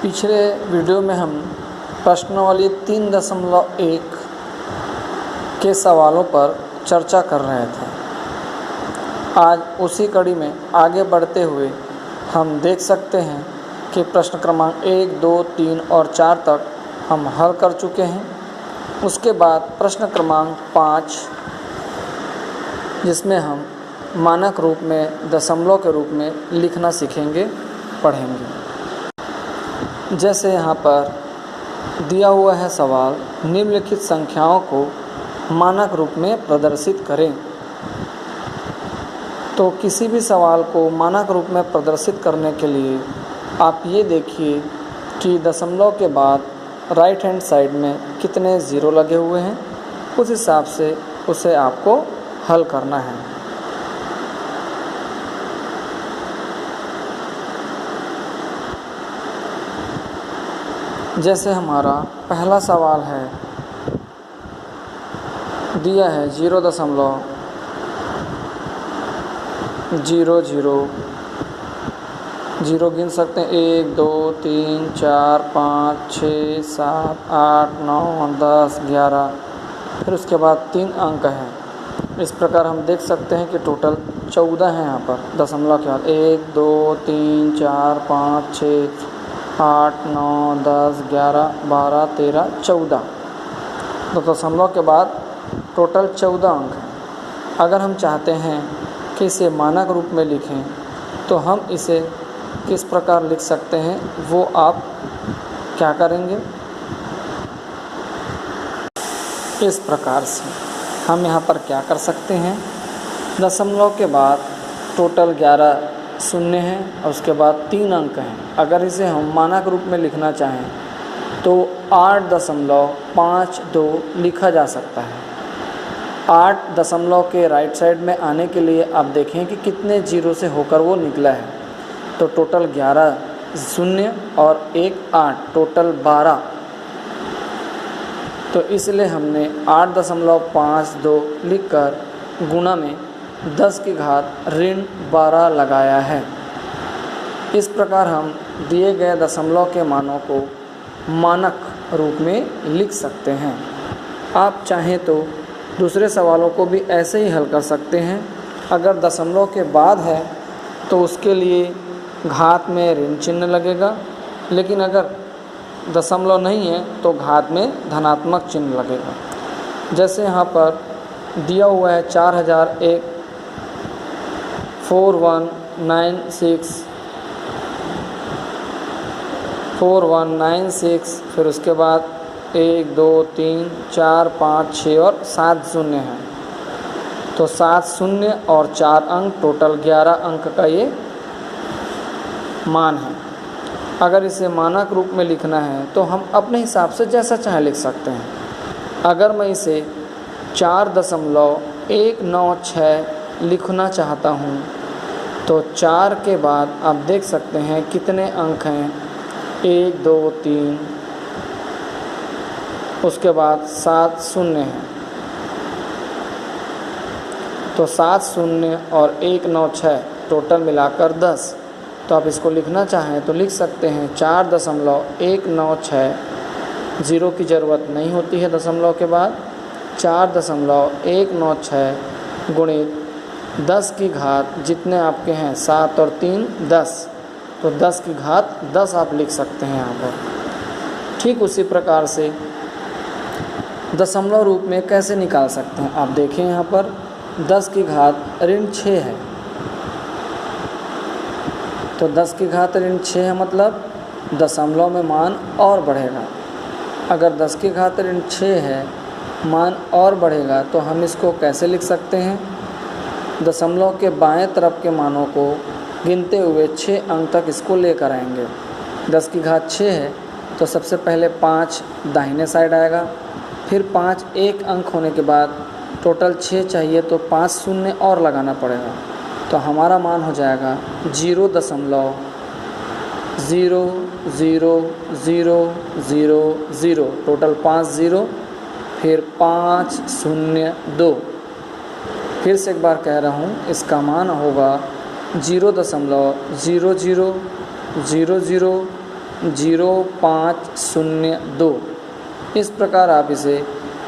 पिछले वीडियो में हम प्रश्नावली 3.1 के सवालों पर चर्चा कर रहे थे। आज उसी कड़ी में आगे बढ़ते हुए हम देख सकते हैं कि प्रश्न क्रमांक 1, 2, 3 और 4 तक हम हल कर चुके हैं। उसके बाद प्रश्न क्रमांक 5, जिसमें हम मानक रूप में दशमलव के रूप में लिखना सीखेंगे, पढ़ेंगे। जैसे यहाँ पर दिया हुआ है सवाल, निम्नलिखित संख्याओं को मानक रूप में प्रदर्शित करें। तो किसी भी सवाल को मानक रूप में प्रदर्शित करने के लिए आप ये देखिए कि दशमलव के बाद राइट हैंड साइड में कितने ज़ीरो लगे हुए हैं, उस हिसाब से उसे आपको हल करना है। जैसे हमारा पहला सवाल है, दिया है 0.00 गिन सकते हैं 1, 2, 3, 4, 5, 6, 7, 8, 9, 10, 11। फिर उसके बाद 3 अंक हैं। इस प्रकार हम देख सकते हैं कि टोटल 14 हैं यहाँ पर दशमलव के बाद। 1, 2, 3, 4, 5, 6, 8, 9, 10, 11, 12, 13, 14। तो दशमलव के बाद टोटल 14 अंक हैं। अगर हम चाहते हैं कि इसे मानक रूप में लिखें तो हम इसे किस प्रकार लिख सकते हैं, वो आप क्या करेंगे, इस प्रकार से हम यहाँ पर क्या कर सकते हैं, दशमलव के बाद टोटल 11 शून्य हैं और उसके बाद 3 अंक हैं। अगर इसे हम मानक रूप में लिखना चाहें तो 8.52 लिखा जा सकता है। 8 दशमलव के राइट साइड में आने के लिए आप देखें कि कितने जीरो से होकर वो निकला है। तो टोटल 11 शून्य और 1 8, टोटल 12। तो इसलिए हमने 8.52 लिखकर गुणा में 10 की घात ऋण 12 लगाया है। इस प्रकार हम दिए गए दशमलव के मानों को मानक रूप में लिख सकते हैं। आप चाहें तो दूसरे सवालों को भी ऐसे ही हल कर सकते हैं। अगर दशमलव के बाद है तो उसके लिए घात में ऋण चिन्ह लगेगा, लेकिन अगर दशमलव नहीं है तो घात में धनात्मक चिन्ह लगेगा। जैसे यहाँ पर दिया हुआ है 4001 4196, फिर उसके बाद 1, 2, 3, 4, 5, 6 और 7 शून्य हैं। तो 7 शून्य और 4 अंक, टोटल 11 अंक का ये मान है। अगर इसे मानक रूप में लिखना है तो हम अपने हिसाब से जैसा चाहे लिख सकते हैं। अगर मैं इसे 4.196 लिखना चाहता हूँ तो 4 के बाद आप देख सकते हैं कितने अंक हैं, 1, 2, 3, उसके बाद 7 शून्य हैं। तो 7 शून्य और 196 टोटल मिलाकर 10। तो आप इसको लिखना चाहें तो लिख सकते हैं 4.196, ज़ीरो की ज़रूरत नहीं होती है दशमलव के बाद। 4.196 गुणित 10 की घात, जितने आपके हैं 7 और 3 10, तो 10 की घात 10 आप लिख सकते हैं यहाँ पर। ठीक उसी प्रकार से दशमलव रूप में कैसे निकाल सकते हैं, आप देखें यहाँ पर 10 की घात ऋण 6 है। तो 10 की घात ऋण 6 है, मतलब दशमलव में मान और बढ़ेगा। अगर 10 की घात ऋण 6 है, मान और बढ़ेगा, तो हम इसको कैसे लिख सकते हैं, दशमलव के बाएं तरफ के मानों को गिनते हुए 6 अंक तक इसको लेकर आएंगे। 10 की घात 6 है तो सबसे पहले 5 दाहिने साइड आएगा, फिर 5 एक अंक होने के बाद टोटल 6 चाहिए तो 5 शून्य और लगाना पड़ेगा। तो हमारा मान हो जाएगा 0.000000, टोटल 5 ज़ीरो, फिर 502। फिर से एक बार कह रहा हूँ, इसका मान होगा 0.000000 0.0502। इस प्रकार आप इसे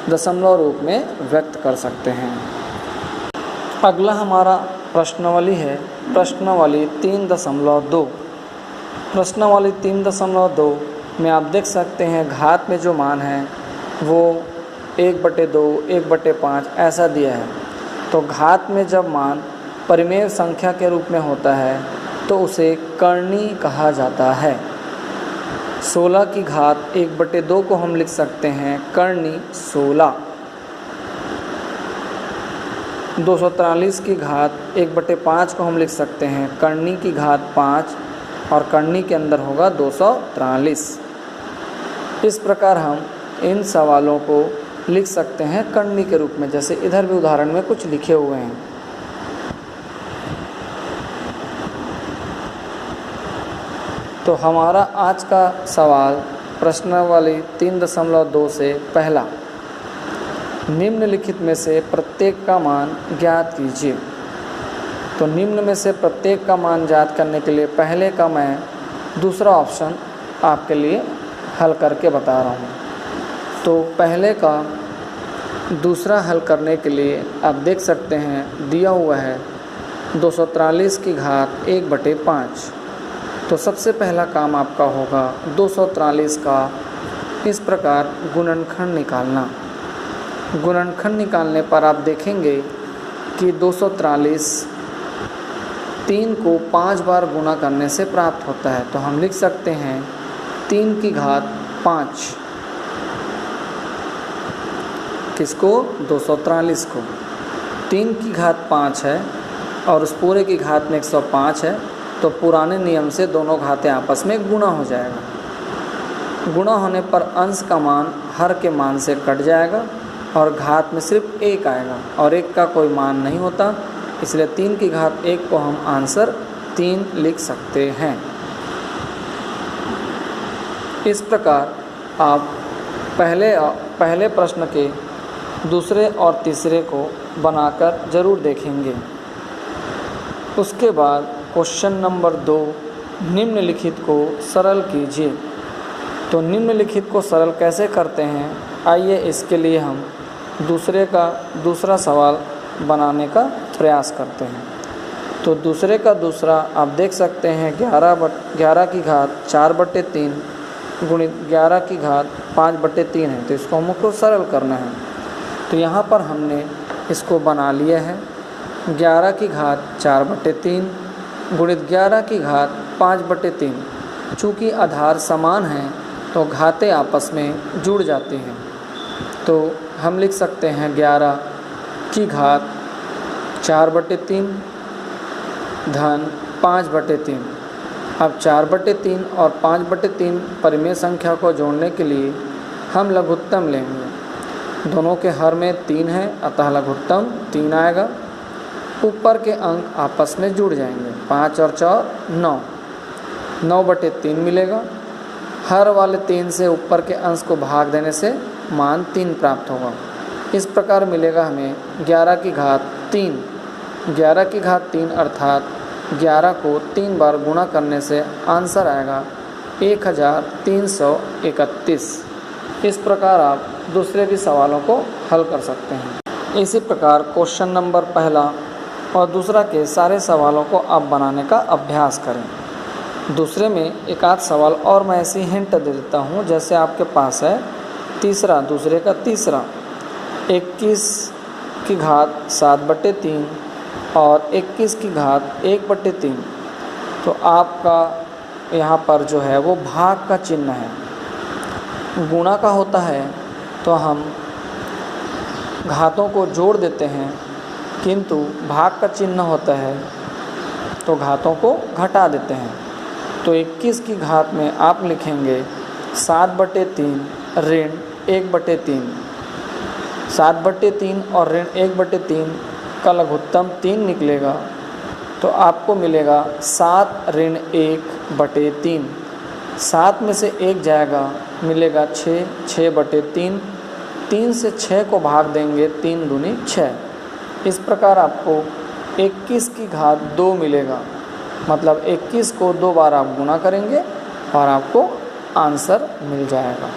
दशमलव रूप में व्यक्त कर सकते हैं। अगला हमारा प्रश्नावली है, प्रश्नावली 3.2। प्रश्नावली 3.2 में आप देख सकते हैं घात में जो मान है वो 1/2, 1/5 ऐसा दिया है। तो घात में जब मान परिमेय संख्या के रूप में होता है तो उसे कर्णी कहा जाता है। 16 की घात 1/2 को हम लिख सकते हैं कर्णी 16। 243 की घात 1/5 को हम लिख सकते हैं कर्णी की घात 5 और कर्णी के अंदर होगा 243। इस प्रकार हम इन सवालों को लिख सकते हैं कर्णी के रूप में, जैसे इधर भी उदाहरण में कुछ लिखे हुए हैं। तो हमारा आज का सवाल प्रश्नावली 3.2 से पहला, निम्नलिखित में से प्रत्येक का मान ज्ञात कीजिए। तो निम्न में से प्रत्येक का मान ज्ञात करने के लिए पहले का मैं दूसरा ऑप्शन आपके लिए हल करके बता रहा हूँ। तो पहले का दूसरा हल करने के लिए आप देख सकते हैं दिया हुआ है 243 की घात 1/5। तो सबसे पहला काम आपका होगा 243 का इस प्रकार गुणनखंड निकालना। गुणनखंड निकालने पर आप देखेंगे कि 243 3 को 5 बार गुणा करने से प्राप्त होता है। तो हम लिख सकते हैं 3 की घात 5। किसको? 243 को। 3 की घात 5 है और उस पूरे की घात में 105 है, तो पुराने नियम से दोनों घातें आपस में गुणा हो जाएगा। गुणा होने पर अंश का मान हर के मान से कट जाएगा और घात में सिर्फ 1 आएगा और 1 का कोई मान नहीं होता, इसलिए 3 की घात 1 को हम आंसर 3 लिख सकते हैं। इस प्रकार आप पहले प्रश्न के दूसरे और तीसरे को बनाकर ज़रूर देखेंगे। उसके बाद क्वेश्चन नंबर 2, निम्नलिखित को सरल कीजिए। तो निम्नलिखित को सरल कैसे करते हैं, आइए इसके लिए हम दूसरा सवाल बनाने का प्रयास करते हैं। तो दूसरे का दूसरा आप देख सकते हैं 11 की घात 4/3 गुणित 11 की घात 5/3 है। तो इसको हमको सरल करना है। तो यहाँ पर हमने इसको बना लिया है 11 की घात 4/3 गुणित 11 की घात 5/3। चूँकि आधार समान हैं तो घातें आपस में जुड़ जाती हैं। तो हम लिख सकते हैं 11 की घात 4/3 धन 5/3। अब 4/3 और 5/3 परिमेय संख्या को जोड़ने के लिए हम लघुत्तम लेंगे। दोनों के हर में 3 है, अतः लघुत्तम 3 आएगा। ऊपर के अंक आपस में जुड़ जाएंगे, 5 और 4 9, 9/3 मिलेगा। हर वाले 3 से ऊपर के अंश को भाग देने से मान 3 प्राप्त होगा। इस प्रकार मिलेगा हमें 11 की घात 3। 11 की घात 3 अर्थात 11 को 3 बार गुणा करने से आंसर आएगा 1331। इस प्रकार आप दूसरे भी सवालों को हल कर सकते हैं। इसी प्रकार क्वेश्चन नंबर पहला और दूसरा के सारे सवालों को आप बनाने का अभ्यास करें। दूसरे में एक आध सवाल और मैं ऐसी हिंट दे देता हूँ, जैसे आपके पास है तीसरा, दूसरे का तीसरा 21 की घात 7/3 और 21 की घात 1/3। तो आपका यहाँ पर जो है वो भाग का चिन्ह है। गुणा का होता है तो हम घातों को जोड़ देते हैं, किंतु भाग का चिन्ह होता है तो घातों को घटा देते हैं। तो 21 की घात में आप लिखेंगे 7/3 ऋण 1/3। 7/3 और ऋण 1/3 का लघुत्तम 3 निकलेगा, तो आपको मिलेगा 7 ऋण 1/3। 7 में से 1 जाएगा, मिलेगा 6, 6/3। 3 से 6 को भाग देंगे, 3 दूनी 6। इस प्रकार आपको 21 की घात 2 मिलेगा। मतलब 21 को 2 बार आप गुणा करेंगे और आपको आंसर मिल जाएगा।